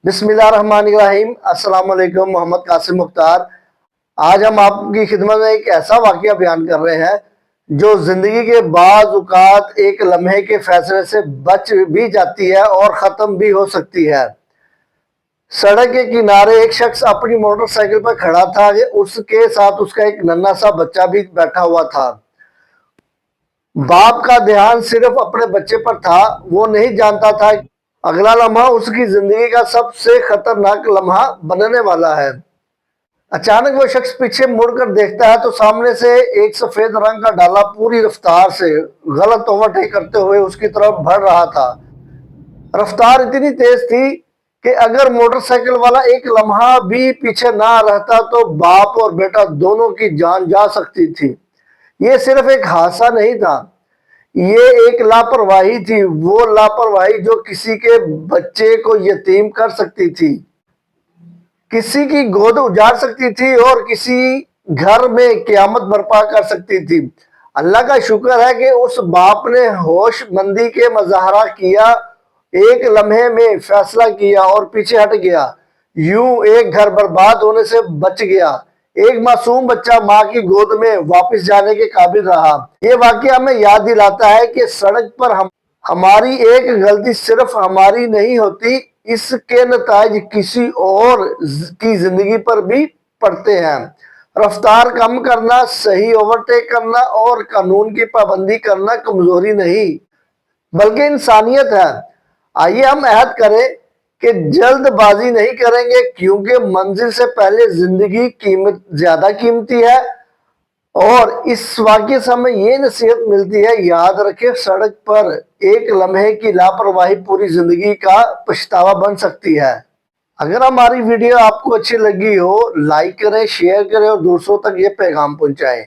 बिस्मिल्लाहिर्रहमानिर्रहीम। अस्सलाम वालेकुम। मोहम्मद कासिम मुख्तार। आज हम आपकी खिदमत में एक ऐसा वाकया बयान कर रहे हैं जो जिंदगी के बाज़ औक़ात एक लम्हे के फैसले से बच भी जाती है और ख़त्म भी हो सकती है। सड़क के किनारे एक शख्स अपनी मोटरसाइकिल पर खड़ा था। उसके साथ उसका एक नन्हा सा बच्चा भी बैठा हुआ था। बाप का ध्यान सिर्फ अपने बच्चे पर था। वो नहीं जानता था अगला लम्हा उसकी जिंदगी का सबसे खतरनाक लम्हा बनने वाला है। अचानक वो शख्स पीछे मुड़कर देखता है तो सामने से एक सफेद रंग का डाला पूरी रफ्तार से गलत ओवरटेक करते हुए उसकी तरफ बढ़ रहा था। रफ्तार इतनी तेज थी कि अगर मोटरसाइकिल वाला एक लम्हा भी पीछे ना रहता तो बाप और बेटा दोनों की जान जा सकती थी। ये सिर्फ एक हादसा नहीं था, ये एक लापरवाही थी। वो लापरवाही जो किसी के बच्चे को यतीम कर सकती थी, किसी की गोद उजाड़ सकती थी और किसी घर में क़यामत बर्पा कर सकती थी। अल्लाह का शुक्र है कि उस बाप ने होशमंदी के मुजाहरा किया, एक लम्हे में फैसला किया और पीछे हट गया। यूं एक घर बर्बाद होने से बच गया। एक मासूम बच्चा माँ की गोद में वापस जाने के काबिल रहा। ये वाकया हमें याद दिलाता है कि सड़क पर हमारी एक गलती सिर्फ हमारी नहीं होती, इसके नताइज किसी और की जिंदगी पर भी पड़ते हैं। रफ्तार कम करना, सही ओवरटेक करना और कानून की पाबंदी करना कमजोरी नहीं बल्कि इंसानियत है। आइए हम अहद करें कि जल्दबाजी नहीं करेंगे, क्योंकि मंजिल से पहले जिंदगी ज्यादा कीमती है। और इस वाक्य से हमें ये नसीहत मिलती है, याद रखें सड़क पर एक लम्हे की लापरवाही पूरी जिंदगी का पछतावा बन सकती है। अगर हमारी वीडियो आपको अच्छी लगी हो, लाइक करें, शेयर करें और दूसरों तक ये पैगाम पहुंचाएं।